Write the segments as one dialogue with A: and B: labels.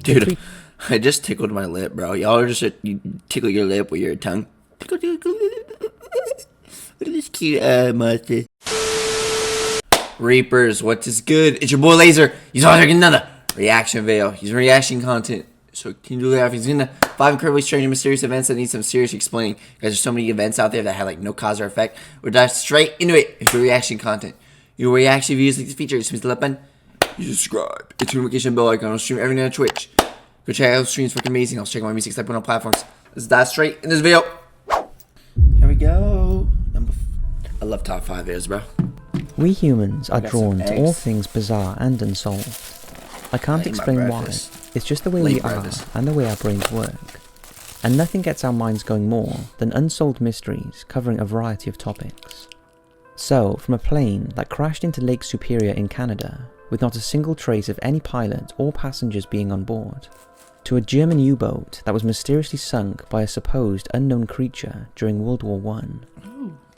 A: Dude, I just tickled my lip, bro. Y'all are just you tickle your lip with your tongue. Tickle, tickle. Look at this cute monster. Reapers, what is good? It's your boy Laser. He's always getting another reaction video. He's reaction content. So can you do that? He's into 5 incredibly strange and mysterious events that need some serious explaining. Guys, there's so many events out there that have like no cause or effect. We're dive straight into it. It's reaction content. Your reaction videos like this feature. Just hit the button. You subscribe. Hit the notification bell icon. I'll stream every night on Twitch. Go check out those streams, fucking amazing. I'll check out my music stuff on platforms. Let's dive straight in this video. Here we go. I love top 5 videos, bro.
B: We humans are drawn to all things bizarre and unsolved. I can't explain why. It's just the way we are and the way our brains work. And nothing gets our minds going more than unsolved mysteries covering a variety of topics. So, from a plane that crashed into Lake Superior in Canada, with not a single trace of any pilot or passengers being on board, to a German U-boat that was mysteriously sunk by a supposed unknown creature during World War I.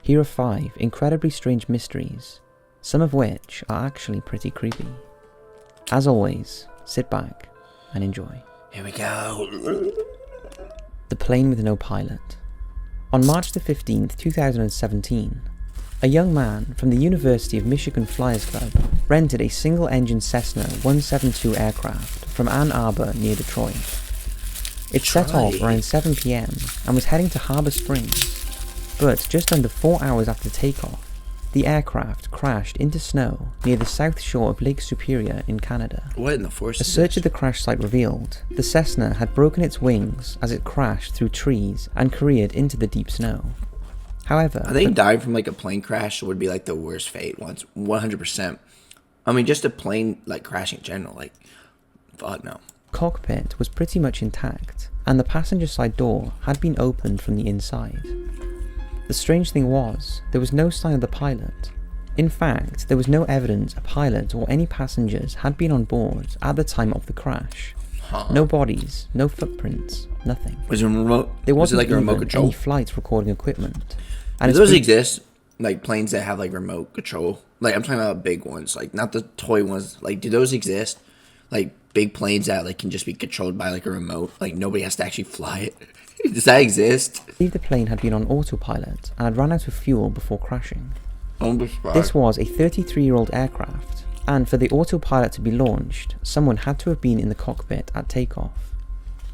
B: Here are 5 incredibly strange mysteries, some of which are actually pretty creepy. As always, sit back and enjoy.
A: Here we go.
B: The plane with no pilot. On March the 15th, 2017, a young man from the University of Michigan Flyers Club rented a single-engine Cessna 172 aircraft from Ann Arbor near Detroit. It set off around 7 p.m. and was heading to Harbor Springs, but just under 4 hours after takeoff, the aircraft crashed into snow near the south shore of Lake Superior in Canada.
A: What in the force?
B: A search of the crash site revealed the Cessna had broken its wings as it crashed through trees and careered into the deep snow. However,
A: I think dying from like a plane crash would be like the worst fate once, 100%. I mean, just a plane like crashing in general, like, fuck no.
B: Cockpit was pretty much intact, and the passenger side door had been opened from the inside. The strange thing was, there was no sign of the pilot. In fact, there was no evidence a pilot or any passengers had been on board at the time of the crash. No bodies, no footprints, nothing.
A: Was it remote?
B: There wasn't
A: like a remote control?
B: Any flight recording equipment. And
A: do those exist? Like planes that have like remote control? Like I'm talking about big ones, like not the toy ones. Like do those exist? Like big planes that like can just be controlled by like a remote? Like nobody has to actually fly it? Does that exist?
B: I believe the plane had been on autopilot and had run out of fuel before crashing. This was a 33-year-old aircraft, and for the autopilot to be launched, someone had to have been in the cockpit at takeoff.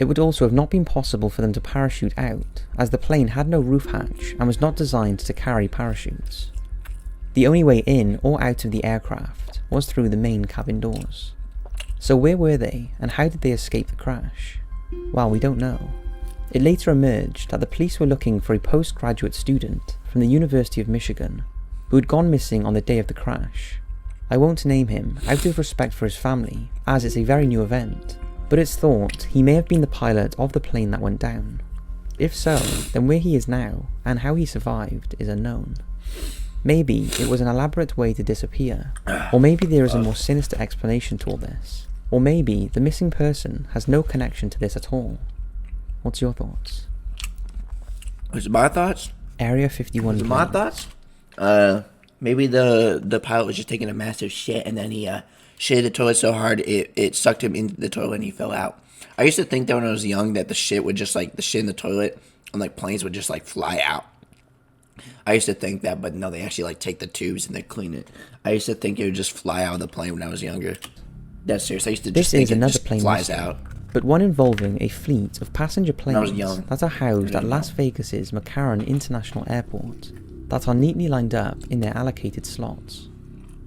B: It would also have not been possible for them to parachute out, as the plane had no roof hatch and was not designed to carry parachutes. The only way in or out of the aircraft was through the main cabin doors. So where were they, and how did they escape the crash? Well, we don't know. It later emerged that the police were looking for a postgraduate student from the University of Michigan who had gone missing on the day of the crash. I won't name him out of respect for his family, as it's a very new event, but it's thought he may have been the pilot of the plane that went down. If so, then where he is now, and how he survived, is unknown. Maybe it was an elaborate way to disappear, or maybe there is a more sinister explanation to all this, or maybe the missing person has no connection to this at all. What's your thoughts?
A: What's my thoughts?
B: Area 51.
A: What's my thoughts? Maybe the pilot was just taking a massive shit and then he shit the toilet so hard it sucked him into the toilet and he fell out. I used to think that when I was young that the shit would just like the shit in the toilet and like planes would just like fly out. I used to think that, but no, they actually like take the tubes and they clean it. I used to think it would just fly out of the plane when I was younger. That's serious. I used to just think it just flies out.
B: But one involving a fleet of passenger planes
A: that
B: are housed at Las Vegas's McCarran International Airport that are neatly lined up in their allocated slots.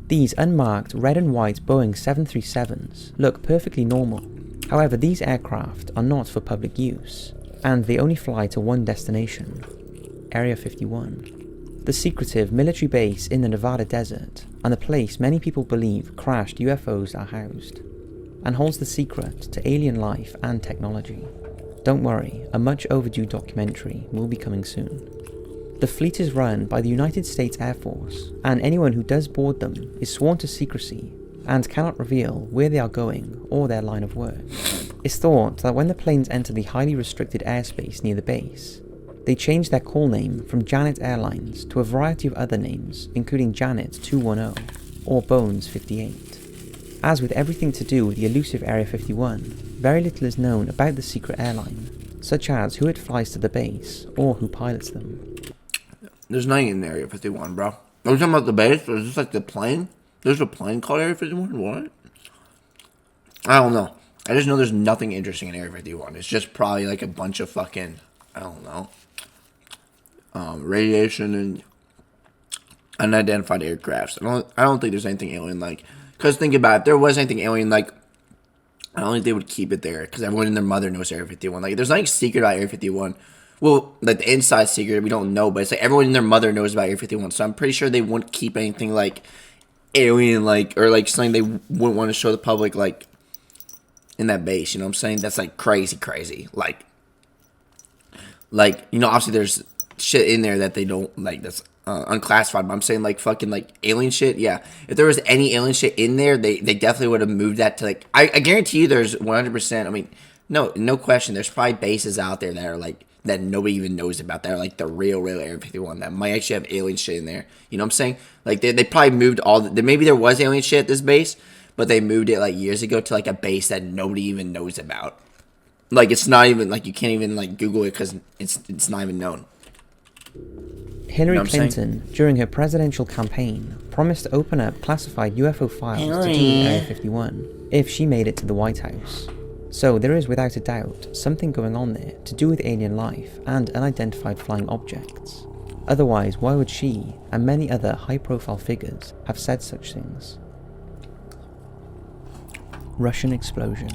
B: These unmarked red and white Boeing 737s look perfectly normal. However, these aircraft are not for public use, and they only fly to one destination, Area 51. The secretive military base in the Nevada desert, and the place many people believe crashed UFOs are housed, and holds the secret to alien life and technology. Don't worry, a much overdue documentary will be coming soon. The fleet is run by the United States Air Force, and anyone who does board them is sworn to secrecy and cannot reveal where they are going or their line of work. It's thought that when the planes enter the highly restricted airspace near the base, they change their call name from Janet Airlines to a variety of other names, including Janet 210 or Bones 58. As with everything to do with the elusive Area 51, very little is known about the secret airline, such as who it flies to the base or who pilots them.
A: There's nothing in Area 51, bro. Are we talking about the base, or is this like the plane? There's a plane called Area 51? What? I don't know. I just know there's nothing interesting in Area 51. It's just probably like a bunch of fucking, I don't know, radiation and unidentified aircrafts. I don't think there's anything alien-like. Because think about it, if there was anything alien-like, I don't think they would keep it there. Because everyone and their mother knows Area 51. Like, there's nothing secret about Area 51. Well, like the inside secret, we don't know. But it's like everyone and their mother knows about Area 51. So I'm pretty sure they wouldn't keep anything like alien-like, or like something they wouldn't want to show the public, like, in that base. You know what I'm saying? That's like crazy. Like, you know, obviously there's shit in there that they don't, like, that's unclassified, but I'm saying like fucking like alien shit. Yeah, if there was any alien shit in there, they definitely would have moved that to like, I guarantee you there's 100%, I mean, no question, there's probably bases out there that are like, that nobody even knows about, that are like the real Area 51 that might actually have alien shit in there. You know what I'm saying? Like they probably moved maybe there was alien shit at this base, but they moved it like years ago to like a base that nobody even knows about. Like it's not even like, you can't even like Google it because it's not even known.
B: Hillary Clinton, during her presidential campaign, promised to open up classified UFO files to do with Area 51 if she made it to the White House. So there is without a doubt something going on there to do with alien life and unidentified flying objects. Otherwise, why would she and many other high-profile figures have said such things? Russian explosion.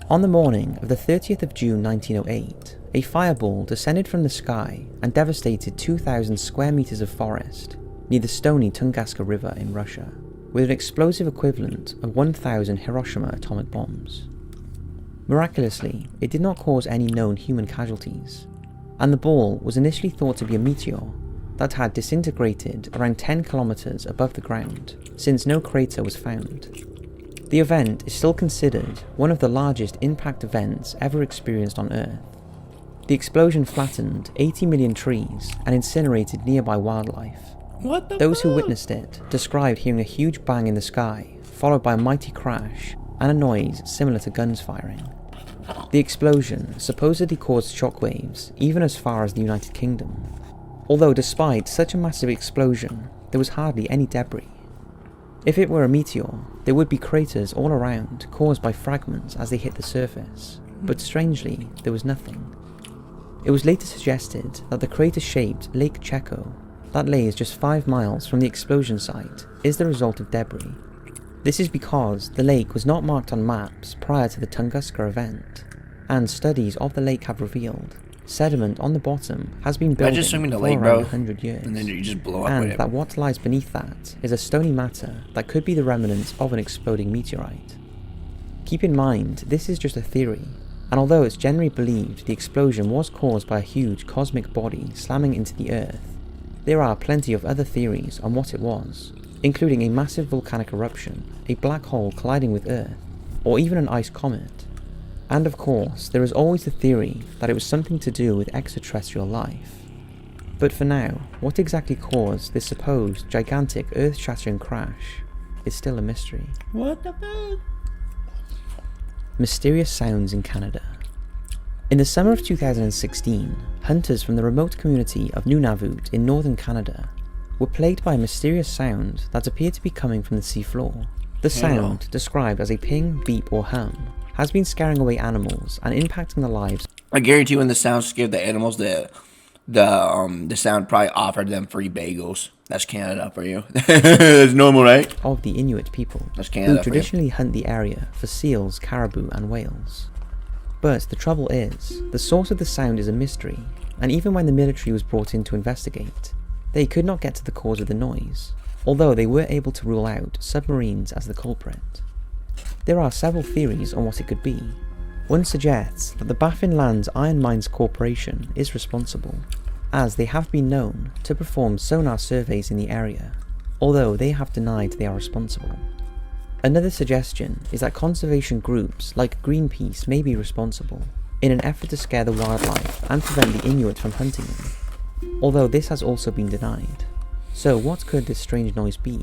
B: On the morning of the 30th of June 1908, a fireball descended from the sky and devastated 2,000 square meters of forest near the stony Tunguska River in Russia, with an explosive equivalent of 1,000 Hiroshima atomic bombs. Miraculously, it did not cause any known human casualties, and the ball was initially thought to be a meteor that had disintegrated around 10 kilometers above the ground, since no crater was found. The event is still considered one of the largest impact events ever experienced on Earth. The explosion flattened 80 million trees and incinerated nearby wildlife. Those who witnessed it described hearing a huge bang in the sky, followed by a mighty crash and a noise similar to guns firing. The explosion supposedly caused shockwaves even as far as the United Kingdom, although despite such a massive explosion, there was hardly any debris. If it were a meteor, there would be craters all around caused by fragments as they hit the surface, but strangely, there was nothing. It was later suggested that the crater-shaped Lake Checo, that lays just 5 miles from the explosion site, is the result of debris. This is because the lake was not marked on maps prior to the Tunguska event, and studies of the lake have revealed sediment on the bottom has been building for around 100 years,
A: and then you just blow up
B: and
A: with it.
B: That what lies beneath that is a stony matter that could be the remnants of an exploding meteorite. Keep in mind, this is just a theory, and although it's generally believed the explosion was caused by a huge cosmic body slamming into the Earth, there are plenty of other theories on what it was, including a massive volcanic eruption, a black hole colliding with Earth, or even an ice comet. And of course, there is always the theory that it was something to do with extraterrestrial life. But for now, what exactly caused this supposed gigantic earth-shattering crash is still a mystery.
A: What the fuck?
B: Mysterious sounds in Canada. In the summer of 2016, hunters from the remote community of Nunavut in northern Canada were plagued by a mysterious sound that appeared to be coming from the seafloor. The sound, described as a ping, beep or hum, has been scaring away animals and impacting the lives.
A: I guarantee when the sound scared the animals, the sound probably offered them free bagels. That's Canada for you. It's normal, right?
B: Of the Inuit people,
A: That's Canada
B: who traditionally hunt the area for seals, caribou and whales. But the trouble is, the source of the sound is a mystery, and even when the military was brought in to investigate, they could not get to the cause of the noise, although they were able to rule out submarines as the culprit. There are several theories on what it could be. One suggests that the Baffin Lands Iron Mines Corporation is responsible, as they have been known to perform sonar surveys in the area, although they have denied they are responsible. Another suggestion is that conservation groups like Greenpeace may be responsible, in an effort to scare the wildlife and prevent the Inuit from hunting them, although this has also been denied. So what could this strange noise be?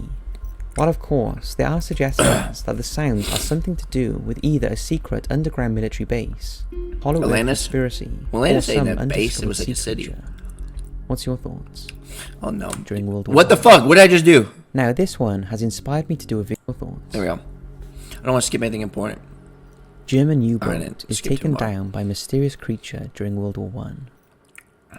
B: While of course there are suggestions that the sounds are something to do with either a secret underground military base, Hollow Earth conspiracy, or some undiscovered sea creature. What's your thoughts?
A: Oh no.
B: During World War
A: What the fuck? What did I just do?
B: Now this one has inspired me to do a video thoughts.
A: There we go. I don't want to skip anything important.
B: German U-boat is taken down by mysterious creature during World War I.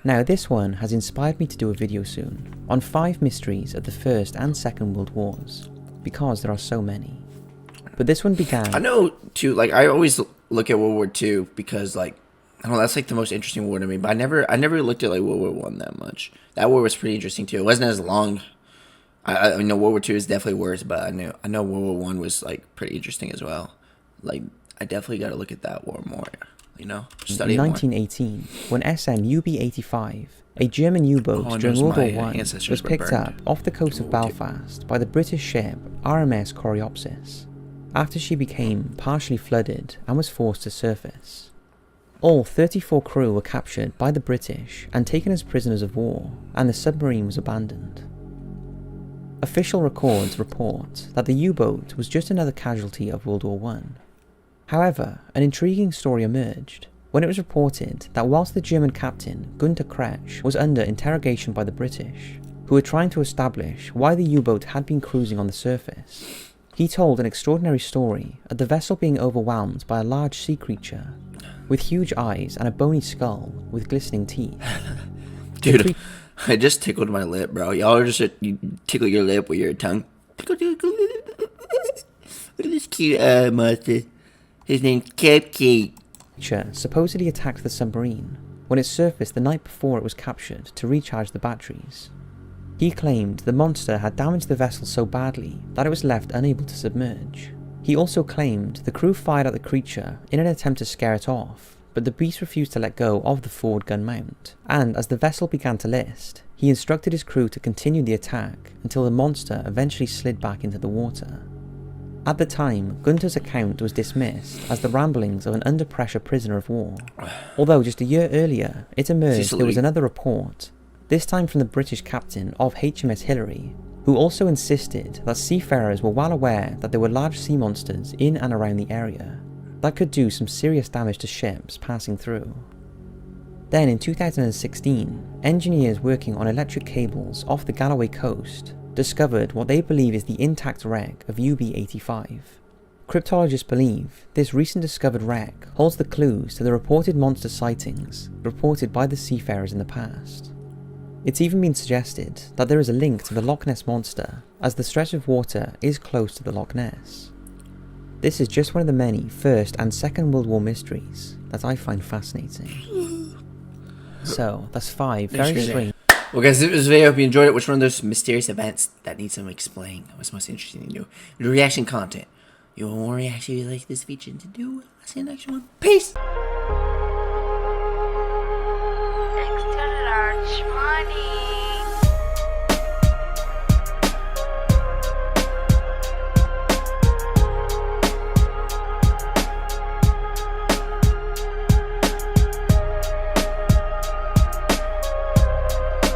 B: Now this one has inspired me to do a video soon on 5 mysteries of the First and Second World Wars, because there are so many. But this one began...
A: I know too, like I always look at World War II because like, I don't know, that's like the most interesting war to me, but I never looked at like World War I that much. That war was pretty interesting too. It wasn't as long. I know World War II is definitely worse, but I know World War I was like pretty interesting as well. Like I definitely got to look at that war more. You know, study
B: in 1918, when SM-UB-85, a German U-boat during World War I, was picked up off the coast of Belfast by the British ship RMS Coreopsis, after she became partially flooded and was forced to surface. All 34 crew were captured by the British and taken as prisoners of war, and the submarine was abandoned. Official records report that the U-boat was just another casualty of World War I. However, an intriguing story emerged when it was reported that whilst the German captain Günter Kretsch was under interrogation by the British, who were trying to establish why the U-boat had been cruising on the surface, he told an extraordinary story of the vessel being overwhelmed by a large sea creature with huge eyes and a bony skull with glistening teeth.
A: Dude, I just tickled my lip, bro. Y'all are just you tickle your lip with your tongue. Look at this cute monster. His name's 𝐂𝐚𝐳𝐸.
B: Supposedly attacked the submarine when it surfaced the night before it was captured to recharge the batteries. He claimed the monster had damaged the vessel so badly that it was left unable to submerge. He also claimed the crew fired at the creature in an attempt to scare it off, but the beast refused to let go of the forward gun mount, and as the vessel began to list, he instructed his crew to continue the attack until the monster eventually slid back into the water. At the time, Gunter's account was dismissed as the ramblings of an under-pressure prisoner of war, although just a year earlier it emerged there was another report, this time from the British captain of HMS Hillary, who also insisted that seafarers were well aware that there were large sea monsters in and around the area that could do some serious damage to ships passing through. Then in 2016, engineers working on electric cables off the Galloway coast discovered what they believe is the intact wreck of UB-85. Cryptologists believe this recent discovered wreck holds the clues to the reported monster sightings reported by the seafarers in the past. It's even been suggested that there is a link to the Loch Ness Monster, as the stretch of water is close to the Loch Ness. This is just one of the many First and Second World War mysteries that I find fascinating. So, that's 5 very strange...
A: Well guys, this was a video. I hope you enjoyed it. Which one of those mysterious events that need some explaining was most interesting to do? Reaction content. You want more reaction like this feature to do? I'll see you in the next one. Peace!